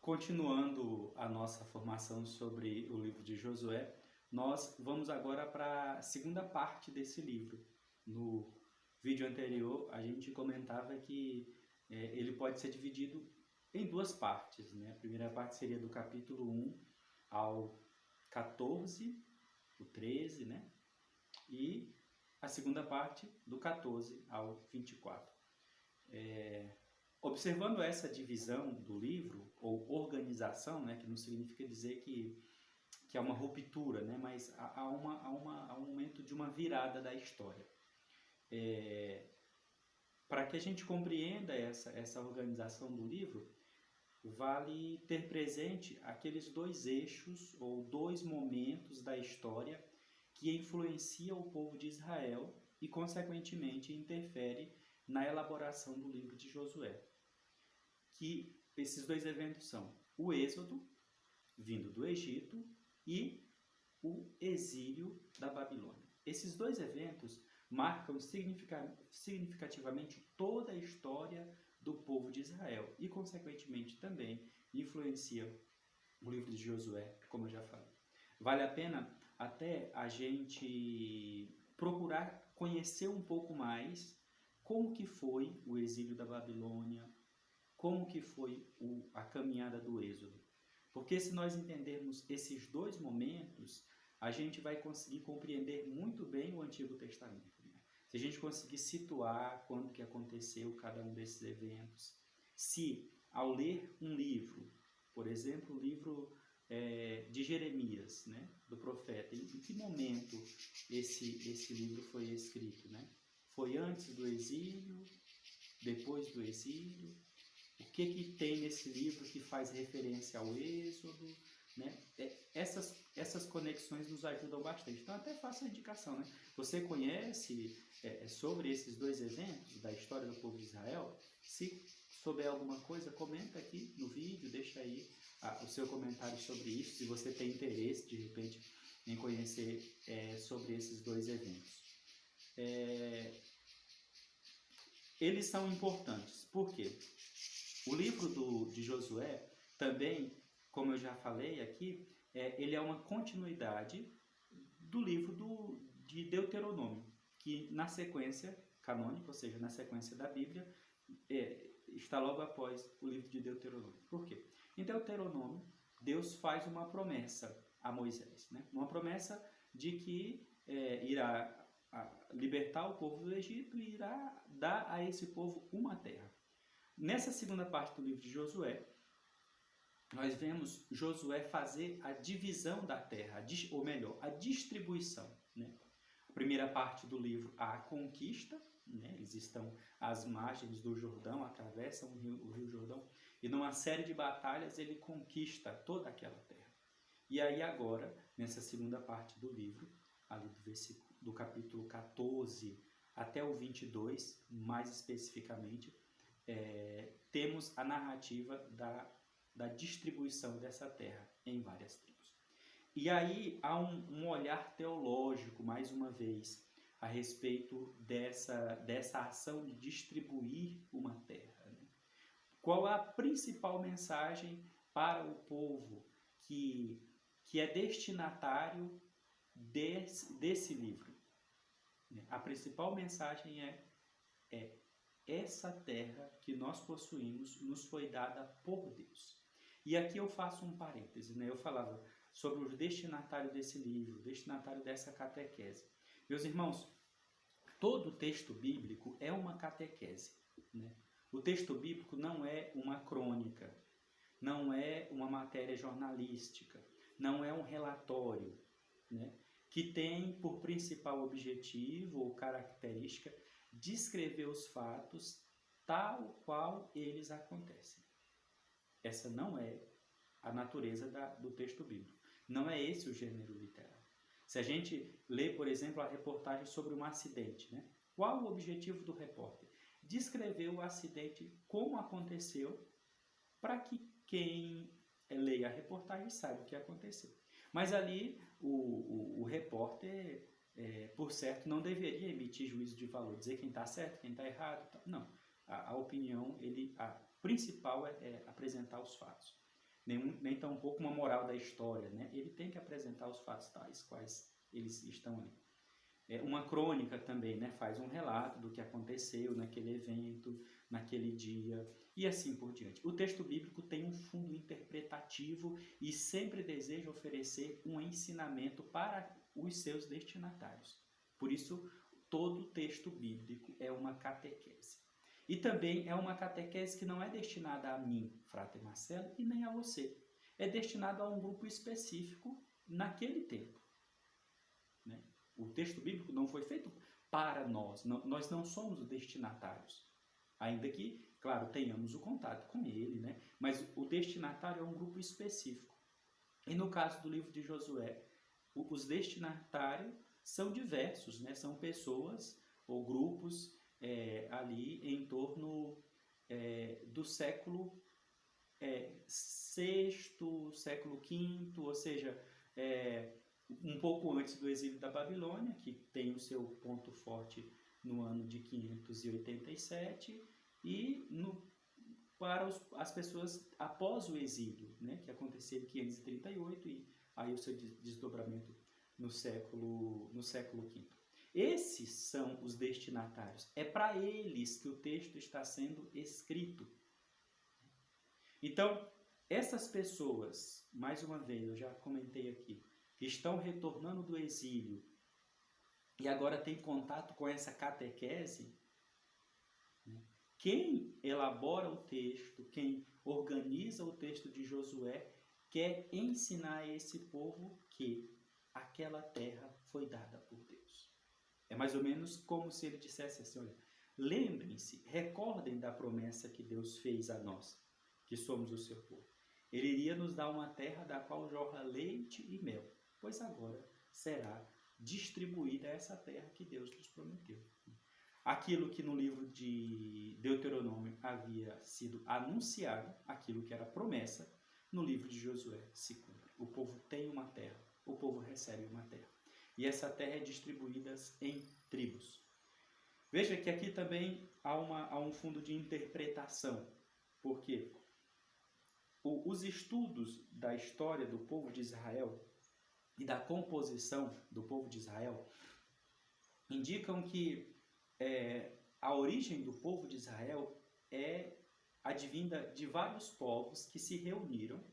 Continuando a nossa formação sobre o livro de Josué, nós vamos agora para a segunda parte desse livro. No vídeo anterior, a gente comentava que ele pode ser dividido em duas partes, né? A primeira parte seria do capítulo 1 ao 14, o 13, né? E a segunda parte do 14 ao 24. Observando essa divisão do livro, ou organização, né, que não significa dizer que é uma ruptura, né, mas há um momento de uma virada da história. Para que a gente compreenda essa organização do livro, vale ter presente aqueles dois eixos ou dois momentos da história que influenciam o povo de Israel e, consequentemente, interfere na elaboração do livro de Josué. Que esses dois eventos são o êxodo, vindo do Egito, e o exílio da Babilônia. Esses dois eventos marcam significativamente toda a história do povo de Israel e, consequentemente, também influenciam o livro de Josué, como eu já falei. Vale a pena até a gente procurar conhecer um pouco mais como que foi o exílio da Babilônia, como que foi a caminhada do êxodo. Porque se nós entendermos esses dois momentos, a gente vai conseguir compreender muito bem o Antigo Testamento. Né? Se a gente conseguir situar quando que aconteceu cada um desses eventos, se ao ler um livro, por exemplo, o livro de Jeremias, né, do profeta, em que momento esse livro foi escrito? Né? Foi antes do exílio, depois do exílio? O que tem nesse livro que faz referência ao Êxodo? Né? Essas conexões nos ajudam bastante. Então, até faço a indicação. Né? Você conhece sobre esses dois eventos da história do povo de Israel? Se souber alguma coisa, comenta aqui no vídeo, deixa aí o seu comentário sobre isso, se você tem interesse, de repente, em conhecer sobre esses dois eventos. Eles são importantes. Por quê? O livro de Josué também, como eu já falei aqui, ele é uma continuidade do livro de Deuteronômio, que na sequência canônica, ou seja, na sequência da Bíblia, está logo após o livro de Deuteronômio. Por quê? Em Deuteronômio, Deus faz uma promessa a Moisés, né? Uma promessa de que irá libertar o povo do Egito e irá dar a esse povo uma terra. Nessa segunda parte do livro de Josué, nós vemos Josué fazer a divisão da terra, ou melhor, a distribuição. Né? A primeira parte do livro, a conquista, né? Eles estão às margens do Jordão, atravessam o rio Jordão, e numa série de batalhas ele conquista toda aquela terra. E aí agora, nessa segunda parte do livro, ali do capítulo 14 até o 22, mais especificamente, temos a narrativa da distribuição dessa terra em várias tribos. E aí há um olhar teológico, mais uma vez, a respeito dessa ação de distribuir uma terra. Né? Qual a principal mensagem para o povo que é destinatário desse livro? A principal mensagem é essa terra que nós possuímos nos foi dada por Deus. E aqui eu faço um parêntese, né? Eu falava sobre o destinatário desse livro, o destinatário dessa catequese. Meus irmãos, todo texto bíblico é uma catequese. Né? O texto bíblico não é uma crônica, não é uma matéria jornalística, não é um relatório, né? Que tem por principal objetivo ou característica descrever os fatos tal qual eles acontecem. Essa não é a natureza do texto bíblico. Não é esse o gênero literário. Se a gente lê, por exemplo, a reportagem sobre um acidente, né? Qual o objetivo do repórter? Descrever o acidente como aconteceu para que quem leia a reportagem saiba o que aconteceu. Mas ali o repórter, por certo, não deveria emitir juízo de valor, dizer quem está certo, quem está errado. Não, a opinião, a principal é apresentar os fatos. nem tampouco uma moral da história, né? Ele tem que apresentar os fatos tais quais eles estão ali. Uma crônica também, né? Faz um relato do que aconteceu naquele evento, naquele dia, e assim por diante. O texto bíblico tem um fundo interpretativo e sempre deseja oferecer um ensinamento para os seus destinatários. Por isso, todo texto bíblico é uma catequese. E também é uma catequese que não é destinada a mim, Frater Marcelo, e nem a você. É destinado a um grupo específico naquele tempo. Né? O texto bíblico não foi feito para nós. Nós não somos os destinatários. Ainda que, claro, tenhamos o contato com ele, né? Mas o destinatário é um grupo específico. E no caso do livro de Josué, os destinatários são diversos, né? São pessoas ou grupos ali em torno do século VI, século V, ou seja, um pouco antes do exílio da Babilônia, que tem o seu ponto forte no ano de 587, e para as pessoas após o exílio, né, que aconteceu em 538, e aí o seu desdobramento no século V. Esses são os destinatários. É para eles que o texto está sendo escrito. Então, essas pessoas, mais uma vez, eu já comentei aqui, que estão retornando do exílio e agora têm contato com essa catequese, né? Quem elabora o texto, quem organiza o texto de Josué, quer ensinar a esse povo que aquela terra foi dada por Deus. É mais ou menos como se ele dissesse assim, olha, lembrem-se, recordem da promessa que Deus fez a nós, que somos o seu povo. Ele iria nos dar uma terra da qual jorra leite e mel, pois agora será distribuída essa terra que Deus nos prometeu. Aquilo que no livro de Deuteronômio havia sido anunciado, aquilo que era promessa, no livro de Josué se cumpre. O povo tem uma terra, o povo recebe uma terra. E essa terra é distribuída em tribos. Veja que aqui também há um fundo de interpretação, porque os estudos da história do povo de Israel e da composição do povo de Israel indicam que a origem do povo de Israel é advinda de vários povos que se reuniram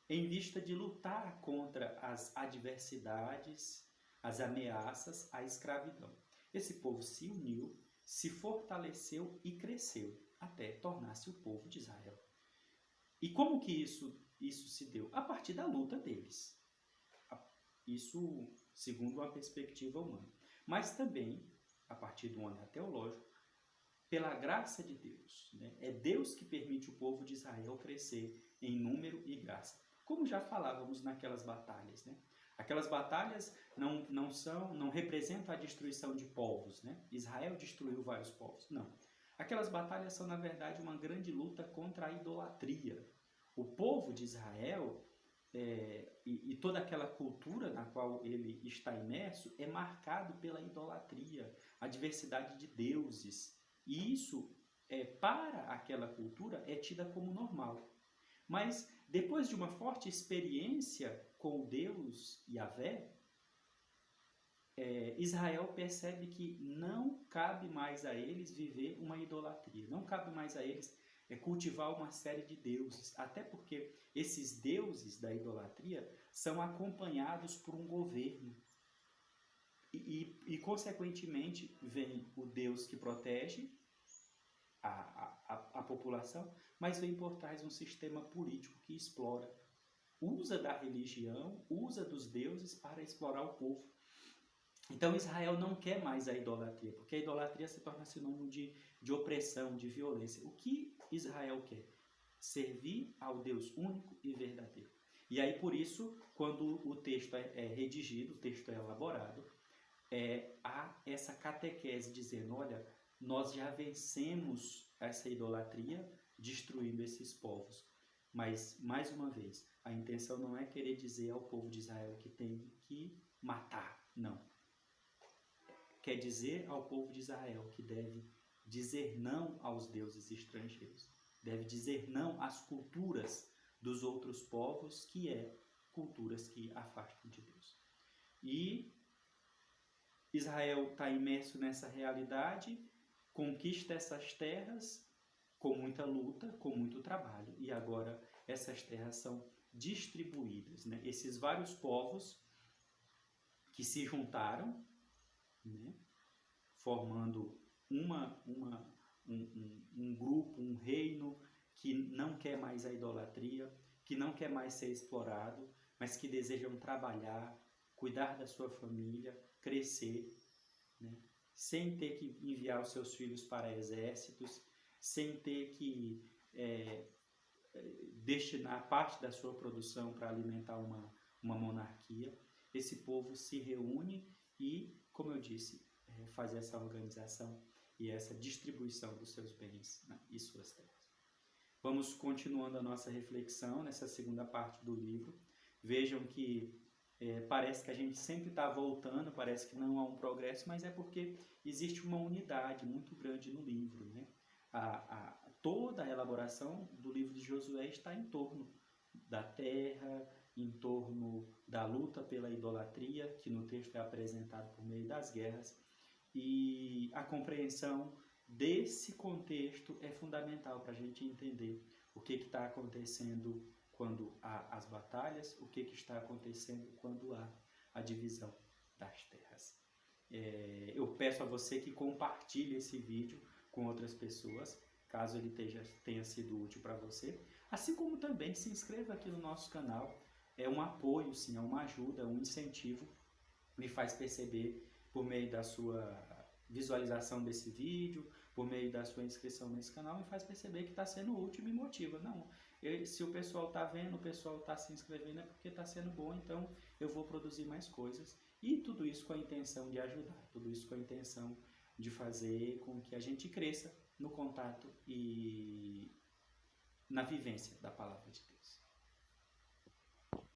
em vista de lutar contra as adversidades, as ameaças à escravidão. Esse povo se uniu, se fortaleceu e cresceu até tornar-se o povo de Israel. E como que isso se deu? A partir da luta deles. Isso segundo uma perspectiva humana. Mas também, a partir do olhar teológico, pela graça de Deus. Né? É Deus que permite o povo de Israel crescer em número e graça. Como já falávamos naquelas batalhas. Né? Aquelas batalhas não representam a destruição de povos. Né? Israel destruiu vários povos. Não. Aquelas batalhas são, na verdade, uma grande luta contra a idolatria. O povo de Israel e toda aquela cultura na qual ele está imerso é marcado pela idolatria, a diversidade de deuses. E isso, para aquela cultura, é tida como normal. Mas, depois de uma forte experiência com o Deus Yahvé, Israel percebe que não cabe mais a eles viver uma idolatria, não cabe mais a eles cultivar uma série de deuses, até porque esses deuses da idolatria são acompanhados por um governo e consequentemente, vem o Deus que protege a população, mas vem por trás um sistema político que explora, usa da religião, usa dos deuses para explorar o povo. Então Israel não quer mais a idolatria, porque a idolatria se torna sinônimo de opressão, de violência. O que Israel quer? Servir ao Deus único e verdadeiro. E aí por isso, quando o texto é redigido, o texto é elaborado, há essa catequese dizendo, olha, nós já vencemos essa idolatria destruindo esses povos. Mas, mais uma vez, a intenção não é querer dizer ao povo de Israel que tem que matar, não. Quer dizer ao povo de Israel que deve dizer não aos deuses estrangeiros, deve dizer não às culturas dos outros povos, que é culturas que afastam de Deus. E Israel está imerso nessa realidade, conquista essas terras com muita luta, com muito trabalho, e agora essas terras são distribuídas, né? Esses vários povos que se juntaram, né? Formando um grupo, um reino que não quer mais a idolatria, que não quer mais ser explorado, mas que desejam trabalhar, cuidar da sua família, crescer, né? Sem ter que enviar os seus filhos para exércitos, sem ter que destinar parte da sua produção para alimentar uma monarquia. Esse povo se reúne e, como eu disse, faz essa organização e essa distribuição dos seus bens, né, e suas terras. Vamos continuando a nossa reflexão nessa segunda parte do livro. Vejam que parece que a gente sempre está voltando, parece que não há um progresso, mas é porque existe uma unidade muito grande no livro, né? Toda a elaboração do livro de Josué está em torno da terra, em torno da luta pela idolatria, que no texto é apresentado por meio das guerras, e a compreensão desse contexto é fundamental para a gente entender o que está acontecendo quando há as batalhas, o que está acontecendo quando há a divisão das terras. Eu peço a você que compartilhe esse vídeo com outras pessoas, caso ele tenha sido útil para você, assim como também se inscreva aqui no nosso canal. É um apoio, sim, é uma ajuda, é um incentivo, me faz perceber por meio da sua visualização desse vídeo, por meio da sua inscrição nesse canal, me faz perceber que está sendo útil e me motiva. Não, se o pessoal está vendo, o pessoal está se inscrevendo, é porque está sendo bom, então eu vou produzir mais coisas. E tudo isso com a intenção de ajudar, tudo isso com a intenção de fazer com que a gente cresça no contato e na vivência da palavra de Deus.